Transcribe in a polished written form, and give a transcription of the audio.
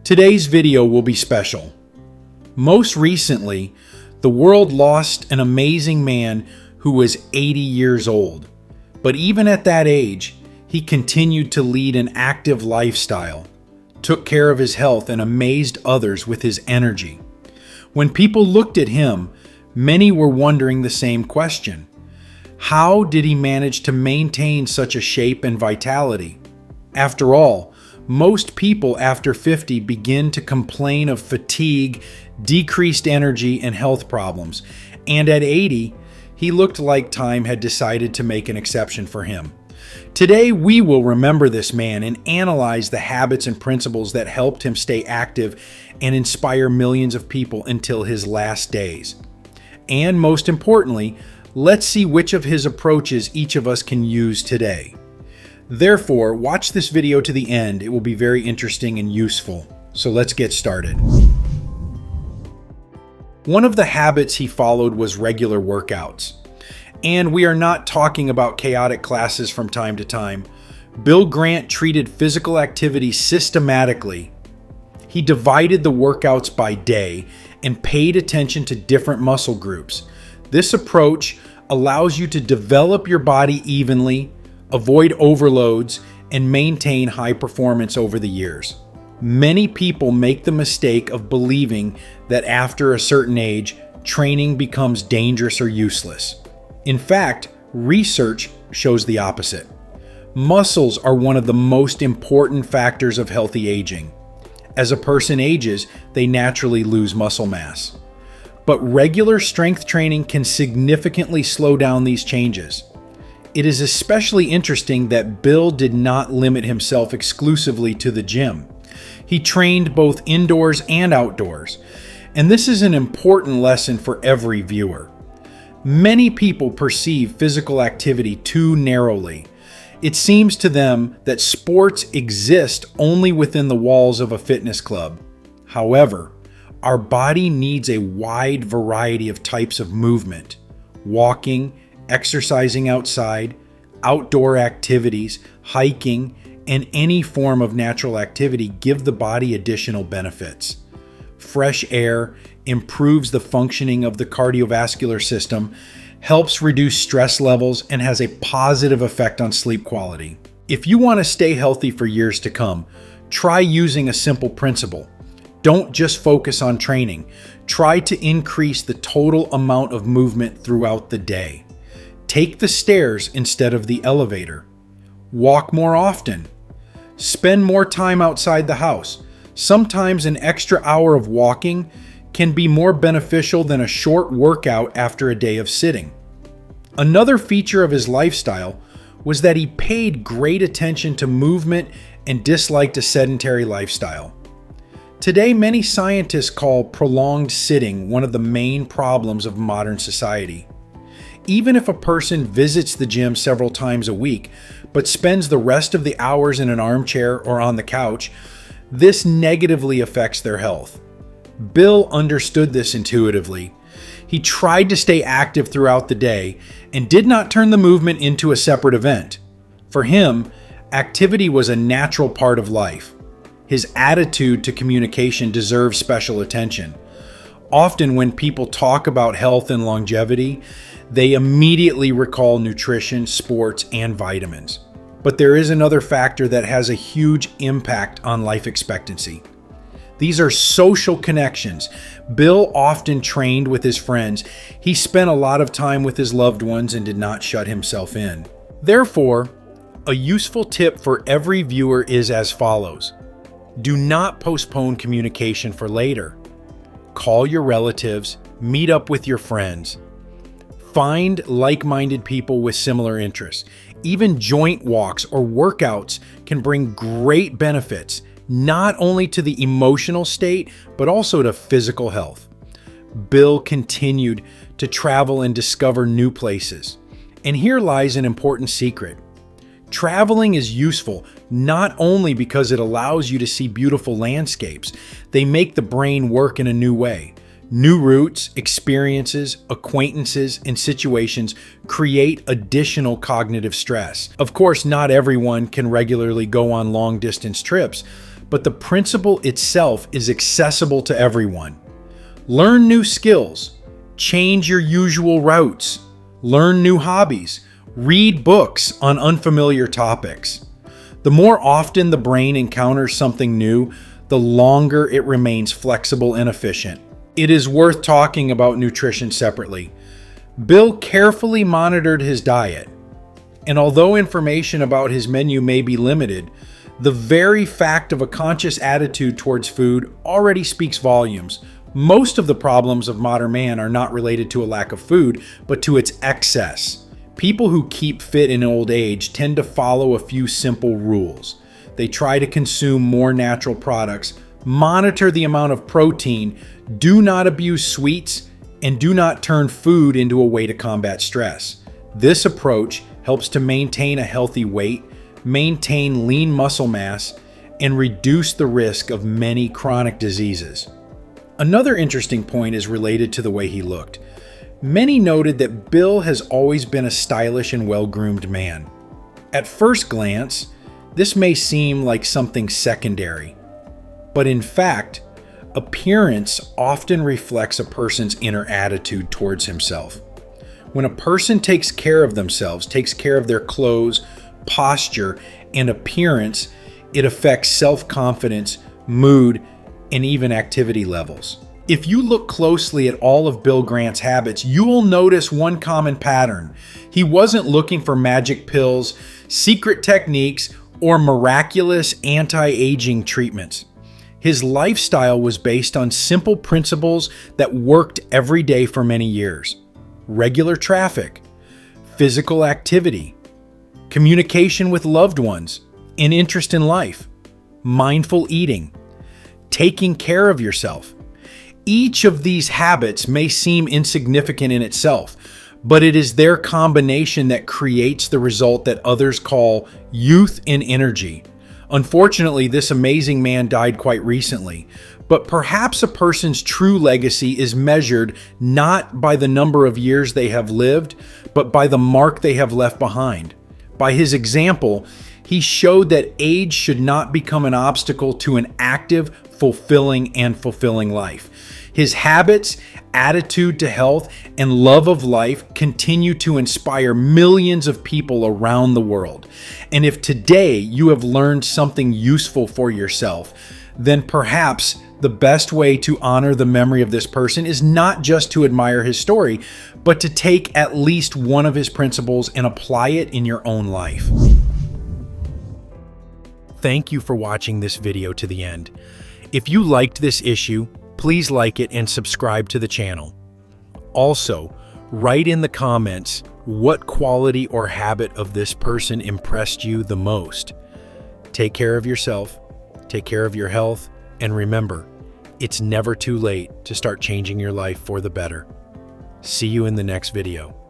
Today's video will be special. Most recently, the world lost an amazing man who was 80 years old. But even at that age, he continued to lead an active lifestyle, took care of his health, and amazed others with his energy. When people looked at him, many were wondering the same question. How did he manage to maintain such a shape and vitality? After all, most people after 50 begin to complain of fatigue, decreased energy, and health problems. And at 80, he looked like time had decided to make an exception for him. Today, we will remember this man and analyze the habits and principles that helped him stay active and inspire millions of people until his last days. And most importantly, let's see which of his approaches each of us can use today. Therefore, watch this video to the end. It will be very interesting and useful. So let's get started. One of the habits he followed was regular workouts. And we are not talking about chaotic classes from time to time. Bill Grant treated physical activity systematically. He divided the workouts by day and paid attention to different muscle groups. This approach allows you to develop your body evenly, avoid overloads, and maintain high performance over the years. Many people make the mistake of believing that after a certain age, training becomes dangerous or useless. In fact, research shows the opposite. Muscles are one of the most important factors of healthy aging. As a person ages, they naturally lose muscle mass. But regular strength training can significantly slow down these changes. It is especially interesting that Bill did not limit himself exclusively to the gym. He trained both indoors and outdoors, and this is an important lesson for every viewer. Many people perceive physical activity too narrowly. It seems to them that sports exist only within the walls of a fitness club. However, our body needs a wide variety of types of movement. Walking, exercising outside, outdoor activities, hiking, and any form of natural activity give the body additional benefits. Fresh air improves the functioning of the cardiovascular system, helps reduce stress levels, and has a positive effect on sleep quality. If you want to stay healthy for years to come, try using a simple principle. Don't just focus on training. Try to increase the total amount of movement throughout the day. Take the stairs instead of the elevator. Walk more often. Spend more time outside the house. Sometimes an extra hour of walking can be more beneficial than a short workout after a day of sitting. Another feature of his lifestyle was that he paid great attention to movement and disliked a sedentary lifestyle. Today, many scientists call prolonged sitting one of the main problems of modern society. Even if a person visits the gym several times a week, but spends the rest of the hours in an armchair or on the couch, this negatively affects their health. Bill understood this intuitively. He tried to stay active throughout the day and did not turn the movement into a separate event. For him, activity was a natural part of life. His attitude to communication deserves special attention. Often when people talk about health and longevity, they immediately recall nutrition, sports, and vitamins. But there is another factor that has a huge impact on life expectancy. These are social connections. Bill often trained with his friends. He spent a lot of time with his loved ones and did not shut himself in. Therefore, a useful tip for every viewer is as follows. Do not postpone communication for later. Call your relatives, meet up with your friends. Find like-minded people with similar interests. Even joint walks or workouts can bring great benefits, not only to the emotional state, but also to physical health. Bill continued to travel and discover new places. And here lies an important secret. Traveling is useful not only because it allows you to see beautiful landscapes, they make the brain work in a new way. New routes, experiences, acquaintances, and situations create additional cognitive stress. Of course, not everyone can regularly go on long-distance trips, but the principle itself is accessible to everyone. Learn new skills, change your usual routes, learn new hobbies, read books on unfamiliar topics. The more often the brain encounters something new, the longer it remains flexible and efficient. It is worth talking about nutrition separately. Bill carefully monitored his diet, and although information about his menu may be limited, the very fact of a conscious attitude towards food already speaks volumes. Most of the problems of modern man are not related to a lack of food, but to its excess. People who keep fit in old age tend to follow a few simple rules. They try to consume more natural products, monitor the amount of protein, do not abuse sweets, and do not turn food into a way to combat stress. This approach helps to maintain a healthy weight, maintain lean muscle mass, and reduce the risk of many chronic diseases. Another interesting point is related to the way he looked. Many noted that Bill has always been a stylish and well-groomed man. At first glance, this may seem like something secondary, but in fact, appearance often reflects a person's inner attitude towards himself. When a person takes care of themselves, takes care of their clothes, posture, and appearance, it affects self-confidence, mood, and even activity levels. If you look closely at all of Bill Grant's habits, you will notice one common pattern. He wasn't looking for magic pills, secret techniques, or miraculous anti-aging treatments. His lifestyle was based on simple principles that worked every day for many years. Regular traffic, physical activity, communication with loved ones, an interest in life, mindful eating, taking care of yourself. Each of these habits may seem insignificant in itself, but it is their combination that creates the result that others call youth and energy. Unfortunately, this amazing man died quite recently, but perhaps a person's true legacy is measured not by the number of years they have lived, but by the mark they have left behind. By his example, he showed that age should not become an obstacle to an active, fulfilling life. His habits, attitude to health, and love of life continue to inspire millions of people around the world. And if today you have learned something useful for yourself, then perhaps the best way to honor the memory of this person is not just to admire his story, but to take at least one of his principles and apply it in your own life. Thank you for watching this video to the end. If you liked this issue, please like it and subscribe to the channel. Also, write in the comments what quality or habit of this person impressed you the most. Take care of yourself, take care of your health, and remember, it's never too late to start changing your life for the better. See you in the next video.